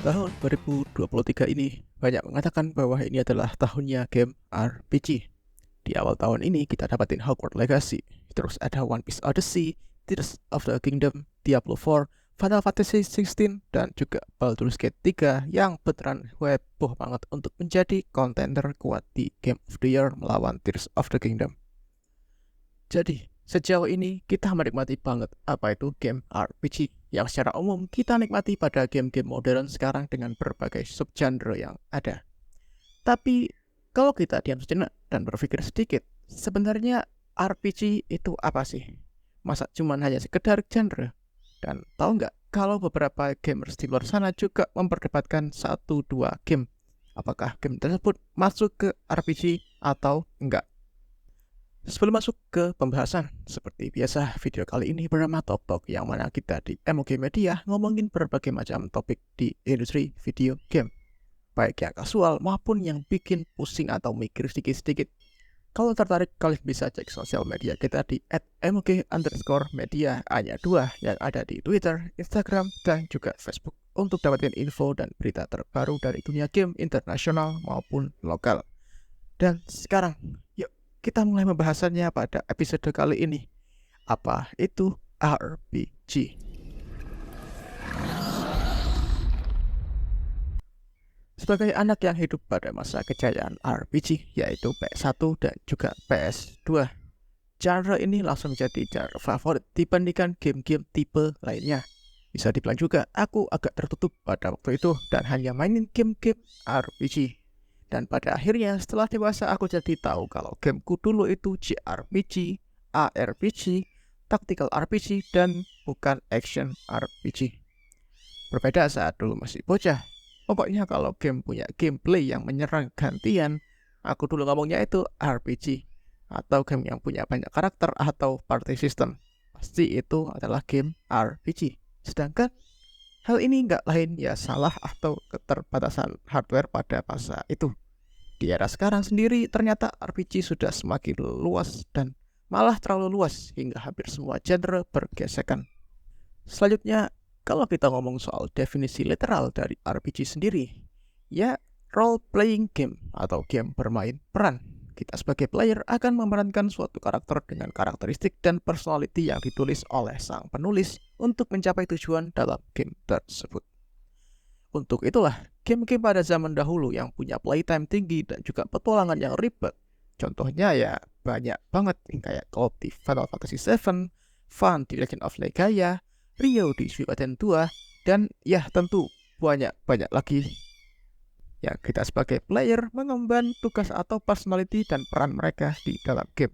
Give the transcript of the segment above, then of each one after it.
Tahun 2023 ini banyak mengatakan bahwa ini adalah tahunnya game RPG. Di awal tahun ini kita dapatin Hogwarts Legacy, terus ada One Piece Odyssey, Tears of the Kingdom, Diablo 4, Final Fantasy 16, dan juga Baldur's Gate 3 yang beneran heboh banget untuk menjadi kontender kuat di Game of the Year melawan Tears of the Kingdom. Jadi, sejauh ini kita menikmati banget apa itu game RPG yang secara umum kita nikmati pada game-game modern sekarang dengan berbagai subgenre yang ada. Tapi kalau kita diam sejenak dan berpikir sedikit, sebenarnya RPG itu apa sih? Masa cuma hanya sekedar genre? Dan tahu nggak kalau beberapa gamers di luar sana juga memperdebatkan 1-2 game. Apakah game tersebut masuk ke RPG atau enggak? Sebelum masuk ke pembahasan, seperti biasa video kali ini bernama Talk Talk yang mana kita di MOG Media ngomongin berbagai macam topik di industri video game. Baik yang kasual maupun yang bikin pusing atau mikir sedikit-sedikit. Kalau tertarik, kalian bisa cek sosial media kita di @mog_media hanya 2 yang ada di Twitter, Instagram, dan juga Facebook untuk dapetin info dan berita terbaru dari dunia game internasional maupun lokal. Dan sekarang, yuk kita mulai pembahasannya pada episode kali ini. Apa itu RPG? Sebagai anak yang hidup pada masa kejayaan RPG, yaitu PS1 dan juga PS2, genre ini langsung jadi genre favorit dibandingkan game-game tipe lainnya. Bisa dibilang juga, aku agak tertutup pada waktu itu dan hanya mainin game-game RPG. Dan pada akhirnya setelah dewasa aku jadi tahu kalau gameku dulu itu JRPG, ARPG, Tactical RPG, dan bukan Action RPG. Berbeda saat dulu masih bocah. Pokoknya kalau game punya gameplay yang menyerang gantian, aku dulu ngomongnya itu RPG. Atau game yang punya banyak karakter atau party system. Pasti itu adalah game RPG. Sedangkan hal ini nggak lain ya salah atau keterbatasan hardware pada masa itu. Di era sekarang sendiri ternyata RPG sudah semakin luas dan malah terlalu luas hingga hampir semua genre bergesekan. Selanjutnya, kalau kita ngomong soal definisi literal dari RPG sendiri, ya role playing game atau game bermain peran. Kita sebagai player akan memerankan suatu karakter dengan karakteristik dan personality yang ditulis oleh sang penulis untuk mencapai tujuan dalam game tersebut. Untuk itulah, game-game pada zaman dahulu yang punya playtime tinggi dan juga petualangan yang ribet. Contohnya ya banyak banget kayak Cloud di Final Fantasy 7, Fun di Legend of Legaia, Rio di Suikoden 2, dan ya tentu banyak lagi yang kita sebagai player mengemban tugas atau personality dan peran mereka di dalam game.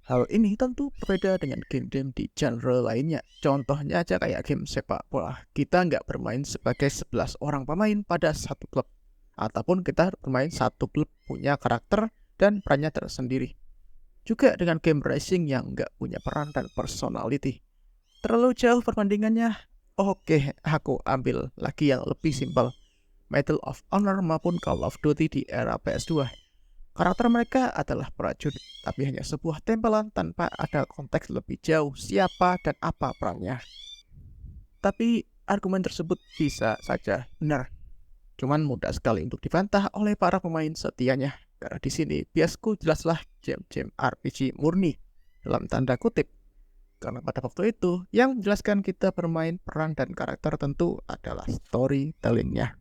Hal ini tentu berbeda dengan game-game di genre lainnya. Contohnya aja kayak game sepak bola. Kita nggak bermain sebagai 11 orang pemain pada satu klub. Ataupun kita bermain satu klub punya karakter dan perannya tersendiri. Juga dengan game racing yang nggak punya peran dan personality. Terlalu jauh perbandingannya? Oke, aku ambil lagi yang lebih simpel. Medal of Honor maupun Call of Duty di era PS2. Karakter mereka adalah prajurit, tapi hanya sebuah tempelan tanpa ada konteks lebih jauh siapa dan apa perannya. Tapi argumen tersebut bisa saja benar. Cuman mudah sekali untuk dibantah oleh para pemain setianya. Karena di sini biasku jelaslah game-game RPG murni dalam tanda kutip. Karena pada waktu itu yang menjelaskan kita bermain peran dan karakter tentu adalah storytellingnya.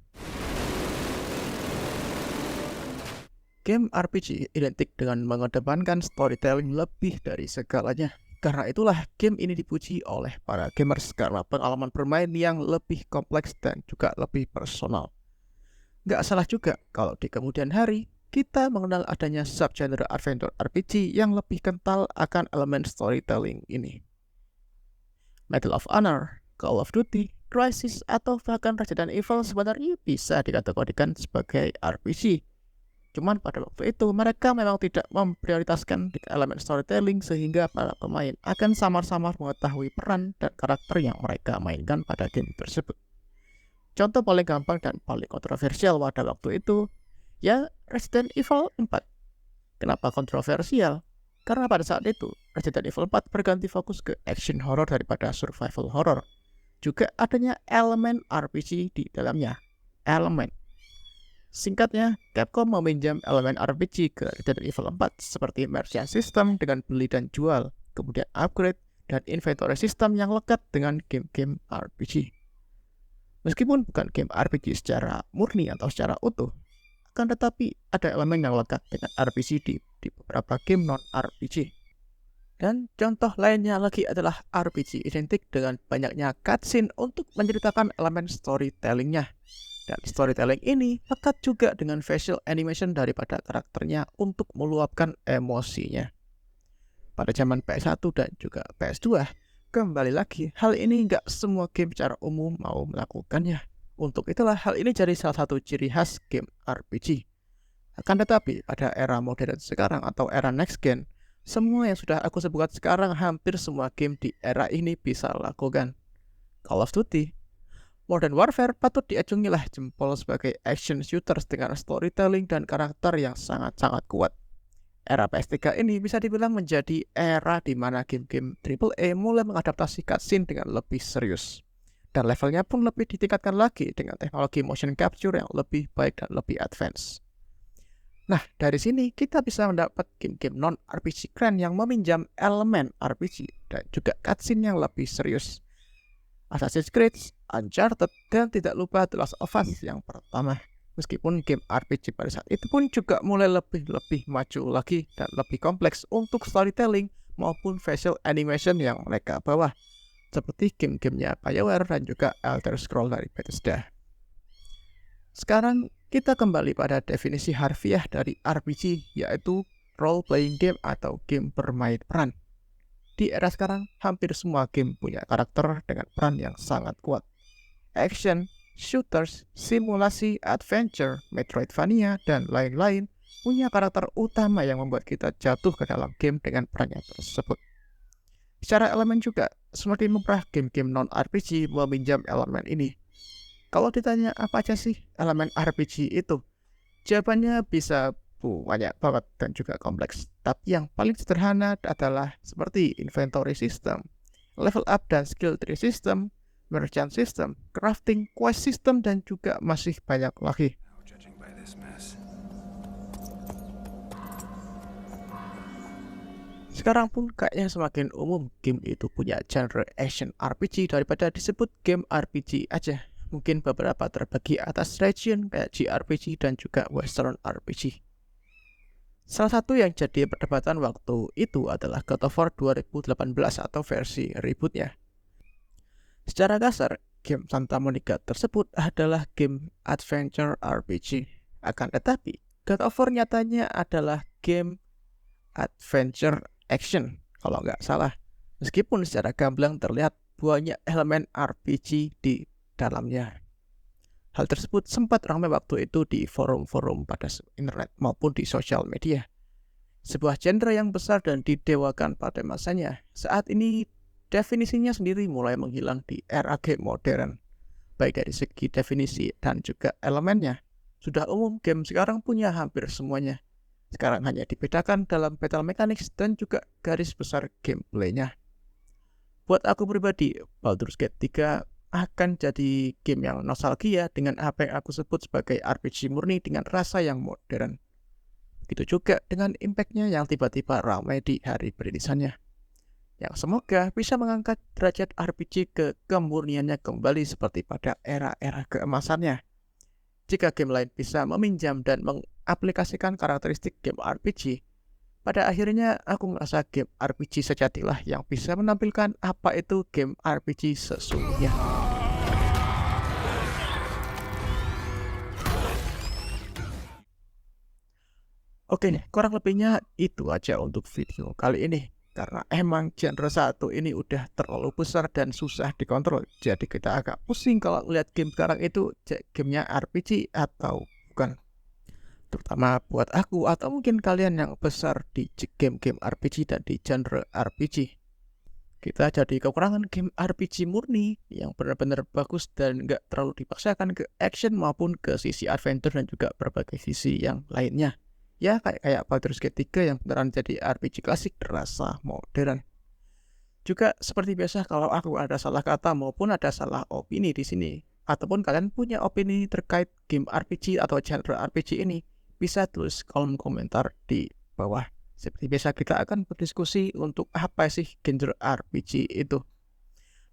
Game RPG identik dengan mengedepankan storytelling lebih dari segalanya. Karena itulah game ini dipuji oleh para gamers karena pengalaman bermain yang lebih kompleks dan juga lebih personal. Gak salah juga kalau di kemudian hari kita mengenal adanya subgenre adventure RPG yang lebih kental akan elemen storytelling ini. Medal of Honor, Call of Duty, Crysis, atau bahkan Resident Evil sebenarnya bisa dikategorikan sebagai RPG. Cuman pada waktu itu mereka memang tidak memprioritaskan elemen storytelling sehingga para pemain akan samar-samar mengetahui peran dan karakter yang mereka mainkan pada game tersebut. Contoh paling gampang dan paling kontroversial pada waktu itu ya Resident Evil 4. Kenapa kontroversial? Karena pada saat itu Resident Evil 4 berganti fokus ke action horror daripada survival horror. Juga adanya elemen RPG di dalamnya. elemen. Singkatnya, Capcom meminjam elemen RPG ke Resident Evil 4 seperti merchant system dengan beli dan jual, kemudian upgrade, dan inventory system yang lekat dengan game-game RPG. Meskipun bukan game RPG secara murni atau secara utuh, akan tetapi ada elemen yang lekat dengan RPG di beberapa game non-RPG. Dan contoh lainnya lagi adalah RPG identik dengan banyaknya cutscene untuk menceritakan elemen storytelling-nya. Dan storytelling ini lekat juga dengan facial animation daripada karakternya untuk meluapkan emosinya. Pada zaman PS1 dan juga PS2, kembali lagi, hal ini nggak semua game secara umum mau melakukannya. Untuk itulah hal ini jadi salah satu ciri khas game RPG. Akan tetapi, pada era modern sekarang atau era next gen, semua yang sudah aku sebutkan sekarang hampir semua game di era ini bisa lakukan. Call of Duty, Modern Warfare patut diacungilah jempol sebagai action shooters dengan storytelling dan karakter yang sangat-sangat kuat. Era PS3 ini bisa dibilang menjadi era di mana game-game AAA mulai mengadaptasi cutscene dengan lebih serius. Dan levelnya pun lebih ditingkatkan lagi dengan teknologi motion capture yang lebih baik dan lebih advance. Nah, dari sini kita bisa mendapat game-game non-RPG keren yang meminjam elemen RPG dan juga cutscene yang lebih serius. Assassin's Creed, Uncharted, dan tidak lupa The Last of Us yang pertama. Meskipun game RPG pada saat itu pun juga mulai lebih maju lagi dan lebih kompleks untuk storytelling maupun facial animation yang mereka bawa, seperti game-gamenya BioWare dan juga Elder Scrolls dari Bethesda. Sekarang kita kembali pada definisi harfiah dari RPG, yaitu role-playing game atau game bermain peran. Di era sekarang, hampir semua game punya karakter dengan peran yang sangat kuat. Action, shooters, simulasi, adventure, Metroidvania, dan lain-lain punya karakter utama yang membuat kita jatuh ke dalam game dengan perannya tersebut. Secara elemen juga, semakin murah game-game non-RPG meminjam elemen ini. Kalau ditanya apa aja sih elemen RPG itu? Jawabannya bisa banyak banget dan juga kompleks. Tapi yang paling sederhana adalah seperti inventory system, level up dan skill tree system, merchant system, crafting, quest system, dan juga masih banyak lagi. Sekarang pun kayaknya semakin umum game itu punya genre action RPG daripada disebut game RPG aja. Mungkin beberapa terbagi atas region kayak JRPG dan juga Western RPG. Salah satu yang jadi perdebatan waktu itu adalah God of War 2018 atau versi rebootnya. Secara kasar, game Santa Monica tersebut adalah game adventure RPG. Akan tetapi, God of War nyatanya adalah game adventure action, kalau nggak salah. Meskipun secara gamblang terlihat banyak elemen RPG di dalamnya. Hal tersebut sempat ramai waktu itu di forum-forum pada internet maupun di sosial media. Sebuah genre yang besar dan didewakan pada masanya, saat ini definisinya sendiri mulai menghilang di era game modern. Baik dari segi definisi dan juga elemennya. Sudah umum game sekarang punya hampir semuanya. Sekarang hanya dibedakan dalam battle mechanics dan juga garis besar gameplaynya. Buat aku pribadi, Baldur's Gate 3 akan jadi game yang nostalgia dengan apa yang aku sebut sebagai RPG murni dengan rasa yang modern. Begitu juga dengan impact-nya yang tiba-tiba ramai di hari perilisannya. Yang semoga bisa mengangkat derajat RPG ke kemurniannya kembali seperti pada era-era keemasannya. Jika game lain bisa meminjam dan mengaplikasikan karakteristik game RPG, pada akhirnya aku merasa game RPG sejatilah yang bisa menampilkan apa itu game RPG sesungguhnya. Oke nih, kurang lebihnya itu aja untuk video kali ini. Karena emang genre satu ini udah terlalu besar dan susah dikontrol. Jadi kita agak pusing kalau ngeliat game sekarang itu gamenya RPG atau bukan. Terutama buat aku atau mungkin kalian yang besar di game-game RPG dan di genre RPG. Kita jadi kekurangan game RPG murni yang benar-benar bagus dan nggak terlalu dipaksakan ke action maupun ke sisi adventure dan juga berbagai sisi yang lainnya. Ya kayak Baldur's Gate 3 yang beneran jadi RPG klasik terasa modern. Juga seperti biasa kalau aku ada salah kata maupun ada salah opini di sini, ataupun kalian punya opini terkait game RPG atau genre RPG ini, bisa tulis kolom komentar di bawah. Seperti biasa kita akan berdiskusi untuk apa sih genre RPG itu.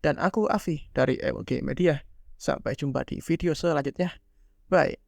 Dan aku Afi dari MG Media. Sampai jumpa di video selanjutnya. Bye.